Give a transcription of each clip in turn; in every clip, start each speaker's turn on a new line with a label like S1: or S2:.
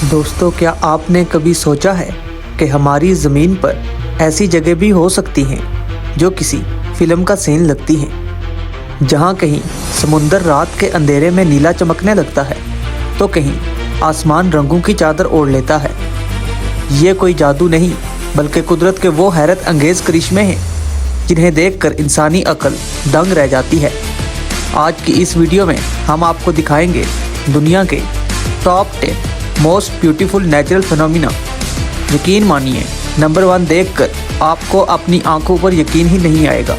S1: दोस्तों, क्या आपने कभी सोचा है कि हमारी ज़मीन पर ऐसी जगह भी हो सकती हैं जो किसी फिल्म का सीन लगती हैं, जहां कहीं समुंदर रात के अंधेरे में नीला चमकने लगता है तो कहीं आसमान रंगों की चादर ओढ़ लेता है। ये कोई जादू नहीं बल्कि कुदरत के वो हैरत अंगेज़ करिश्मे हैं जिन्हें देखकर इंसानी अक्ल दंग रह जाती है। आज की इस वीडियो में हम आपको दिखाएंगे दुनिया के top 10 most beautiful natural phenomena. यकीन मानिए, नंबर 1 देखकर आपको अपनी आंखों पर यकीन ही नहीं आएगा।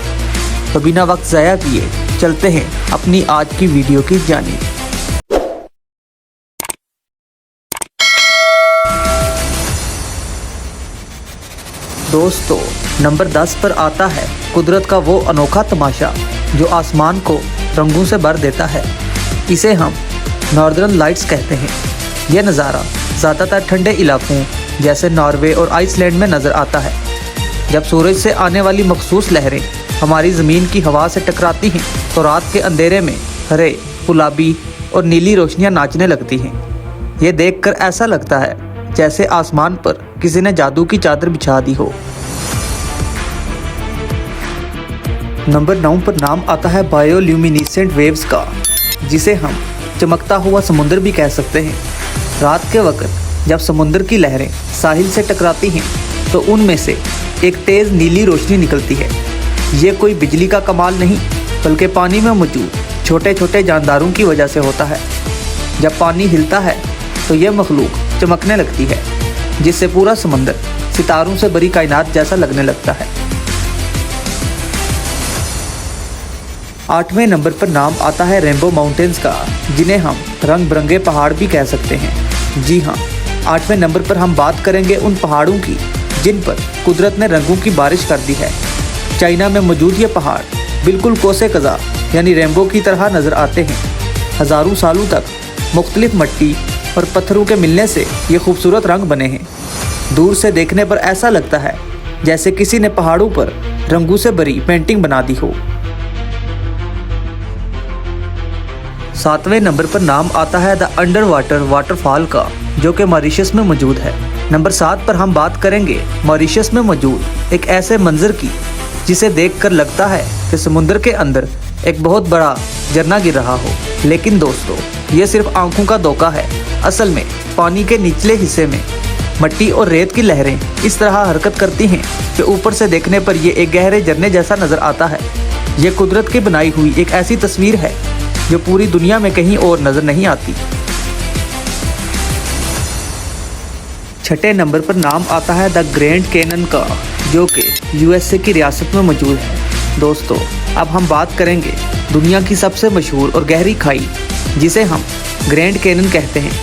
S1: तो बिना वक्त ज़ाया किए चलते हैं अपनी आज की वीडियो की जानिब। दोस्तों, नंबर 10 पर आता है कुदरत का वो अनोखा तमाशा जो आसमान को रंगों से भर देता है। इसे हम नॉर्दर्न लाइट्स कहते हैं। यह नज़ारा ज़्यादातर ठंडे इलाकों जैसे नॉर्वे और आइसलैंड में नज़र आता है। जब सूरज से आने वाली मखसूस लहरें हमारी ज़मीन की हवा से टकराती हैं तो रात के अंधेरे में हरे, गुलाबी और नीली रोशनियां नाचने लगती हैं। ये देखकर ऐसा लगता है जैसे आसमान पर किसी ने जादू की चादर बिछा दी हो। नंबर 9 पर नाम आता है बायोल्यूमिनेसेंट वेव्स का, जिसे हम चमकता हुआ समुंदर भी कह सकते हैं। रात के वक्त जब समुंदर की लहरें साहिल से टकराती हैं तो उनमें से एक तेज़ नीली रोशनी निकलती है। ये कोई बिजली का कमाल नहीं बल्कि पानी में मौजूद छोटे छोटे जानदारों की वजह से होता है। जब पानी हिलता है तो यह मखलूक चमकने लगती है, जिससे पूरा समंदर सितारों से भरी कायनात जैसा लगने लगता है। 8वें नंबर पर नाम आता है रेनबो माउंटेन्स का, जिन्हें हम रंग बिरंगे पहाड़ भी कह सकते हैं। जी हाँ, 8वें नंबर पर हम बात करेंगे उन पहाड़ों की जिन पर कुदरत ने रंगों की बारिश कर दी है। चाइना में मौजूद ये पहाड़ बिल्कुल कोसे कज़ा यानी रेनबो की तरह नज़र आते हैं। हज़ारों सालों तक मुख्तलिफ मिट्टी और पत्थरों के मिलने से ये खूबसूरत रंग बने हैं। दूर से देखने पर ऐसा लगता है जैसे किसी ने पहाड़ों पर रंगों से भरी पेंटिंग बना दी हो। 7वें नंबर पर नाम आता है द अंडर वाटर वाटरफॉल का, जो कि मॉरिशस में मौजूद है। नंबर 7 पर हम बात करेंगे मॉरिशस में मौजूद एक ऐसे मंजर की जिसे देखकर लगता है कि समुद्र के अंदर एक बहुत बड़ा झरना गिर रहा हो। लेकिन दोस्तों, ये सिर्फ आंखों का धोखा है। असल में पानी के निचले हिस्से में मिट्टी और रेत की लहरें इस तरह हरकत करती हैं कि ऊपर से देखने पर ये एक गहरे झरने जैसा नज़र आता है। ये कुदरत की बनाई हुई एक ऐसी तस्वीर है जो पूरी दुनिया में कहीं और नजर नहीं आती। 6ठे नंबर पर नाम आता है द ग्रैंड कैनन का, जो कि यूएसए की रियासत में मौजूद है। दोस्तों, अब हम बात करेंगे दुनिया की सबसे मशहूर और गहरी खाई जिसे हम ग्रैंड कैनन कहते हैं।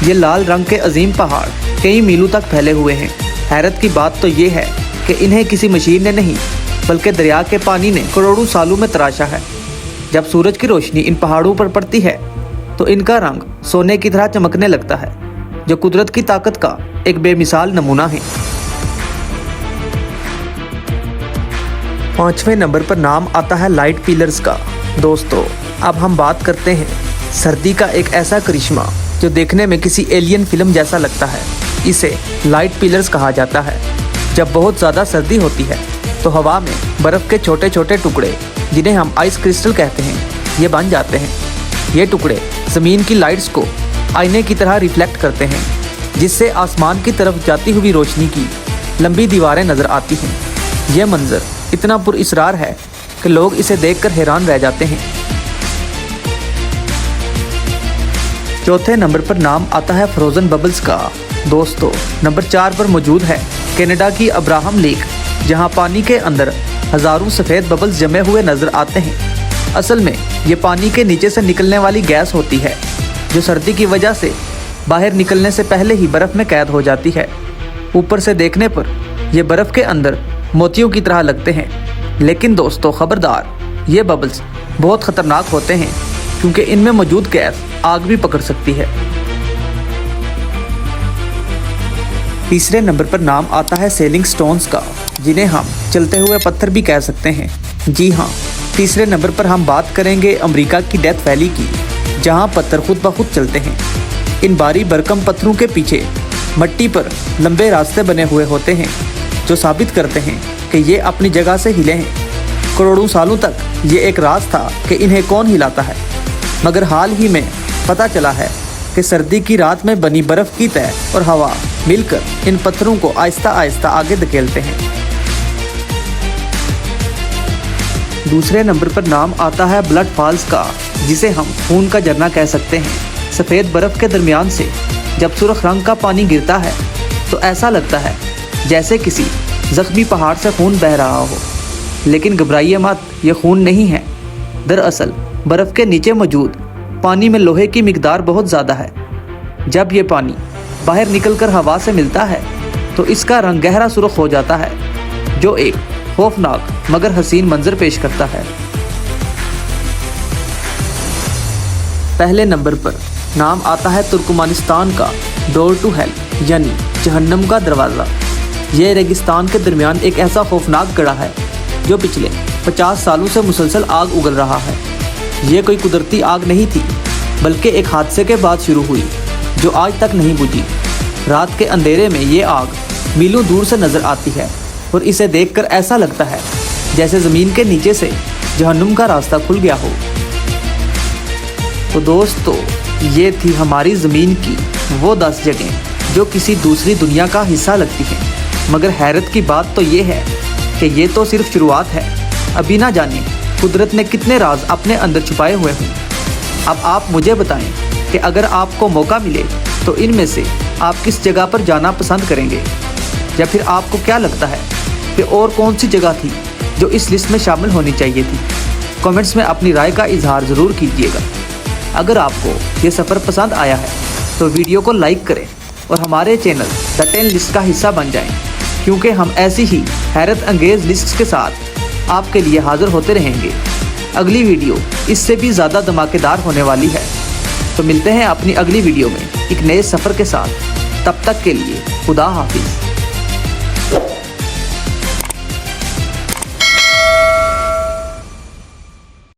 S1: ये लाल रंग के अजीम पहाड़ कई मीलों तक फैले हुए हैं। हैरत की बात तो ये है कि इन्हें किसी मशीन ने नहीं बल्कि दरिया के पानी ने करोड़ों सालों में तराशा है। जब सूरज की रोशनी इन पहाड़ों पर पड़ती है तो इनका रंग सोने की तरह चमकने लगता है, जो कुदरत की ताकत का एक बेमिसाल नमूना है। 5वें नंबर पर नाम आता है लाइट पिलर्स का। दोस्तों, अब हम बात करते हैं सर्दी का एक ऐसा करिश्मा जो देखने में किसी एलियन फिल्म जैसा लगता है। इसे लाइट पिलर्स कहा जाता है। जब बहुत ज़्यादा सर्दी होती है तो हवा में बर्फ़ के छोटे छोटे टुकड़े, जिन्हें हम आइस क्रिस्टल कहते हैं, ये बन जाते हैं। ये टुकड़े ज़मीन की लाइट्स को आईने की तरह रिफ्लेक्ट करते हैं, जिससे आसमान की तरफ जाती हुई रोशनी की लंबी दीवारें नज़र आती हैं। यह मंजर इतना पुरअसरार है कि लोग इसे देखकर हैरान रह जाते हैं। 4थे नंबर पर नाम आता है फ्रोज़न बबल्स का। दोस्तों, नंबर 4 पर मौजूद है कनाडा की अब्राहम लेक, जहाँ पानी के अंदर हज़ारों सफ़ेद बबल्स जमे हुए नज़र आते हैं। असल में ये पानी के नीचे से निकलने वाली गैस होती है, जो सर्दी की वजह से बाहर निकलने से पहले ही बर्फ़ में कैद हो जाती है। ऊपर से देखने पर ये बर्फ़ के अंदर मोतियों की तरह लगते हैं। लेकिन दोस्तों, ख़बरदार, ये बबल्स बहुत ख़तरनाक होते हैं क्योंकि इनमें मौजूद गैस आग भी पकड़ सकती है। 3रे नंबर पर नाम आता है सेलिंग स्टोन्स का, जिन्हें हम चलते हुए पत्थर भी कह सकते हैं। जी हाँ, 3रे नंबर पर हम बात करेंगे अमेरिका की डेथ वैली की, जहाँ पत्थर खुद ब खुद चलते हैं। इन भारी भरकम पत्थरों के पीछे मिट्टी पर लंबे रास्ते बने हुए होते हैं जो साबित करते हैं कि ये अपनी जगह से हिले हैं। करोड़ों सालों तक ये एक राज था कि इन्हें कौन हिलाता है, मगर हाल ही में पता चला है कि सर्दी की रात में बनी बर्फ की तह और हवा मिलकर इन पत्थरों को आहिस्ता आहिस्ता आगे धकेलते हैं। दूसरे नंबर पर नाम आता है ब्लड फॉल्स का, जिसे हम खून का झरना कह सकते हैं। सफ़ेद बर्फ के दरमियान से जब सुर्ख रंग का पानी गिरता है तो ऐसा लगता है जैसे किसी जख्मी पहाड़ से खून बह रहा हो। लेकिन घबराइए मत, ये खून नहीं है। दरअसल बर्फ़ के नीचे मौजूद पानी में लोहे की मिकदार बहुत ज़्यादा है। जब ये पानी बाहर निकलकर हवा से मिलता है तो इसका रंग गहरा सुर्ख हो जाता है, जो एक खौफनाक मगर हसीन मंजर पेश करता है। पहले नंबर पर नाम आता है तुर्कमानिस्तान का डोर टू हेल यानी जहन्नम का दरवाज़ा। ये रेगिस्तान के दरमियान एक ऐसा खौफनाक गड़ा है जो पिछले 50 सालों से मुसलसल आग उगल रहा है। ये कोई कुदरती आग नहीं थी, बल्कि एक हादसे के बाद शुरू हुई जो आज तक नहीं बुझी। रात के अंधेरे में ये आग मीलों दूर से नज़र आती है और इसे देखकर ऐसा लगता है जैसे ज़मीन के नीचे से जहन्नुम का रास्ता खुल गया हो। तो दोस्तों, ये थी हमारी ज़मीन की वो 10 जगहें जो किसी दूसरी दुनिया का हिस्सा लगती हैं। मगर हैरत की बात तो ये है कि ये तो सिर्फ शुरुआत है। अभी ना जाने कुदरत ने कितने राज अपने अंदर छुपाए हुए हैं। अब आप मुझे बताएं कि अगर आपको मौका मिले तो इनमें से आप किस जगह पर जाना पसंद करेंगे, या फिर आपको क्या लगता है कि और कौन सी जगह थी जो इस लिस्ट में शामिल होनी चाहिए थी। कमेंट्स में अपनी राय का इजहार ज़रूर कीजिएगा। अगर आपको ये सफ़र पसंद आया है तो वीडियो को लाइक करें और हमारे चैनल द 10 लिस्ट का हिस्सा बन जाएं, क्योंकि हम ऐसी ही हैरत अंगेज़ लिस्ट के साथ आपके लिए हाज़िर होते रहेंगे। अगली वीडियो इससे भी ज़्यादा धमाकेदार होने वाली है। तो मिलते हैं अपनी अगली वीडियो में एक नए सफ़र के साथ। तब तक के लिए खुदा हाफिज़।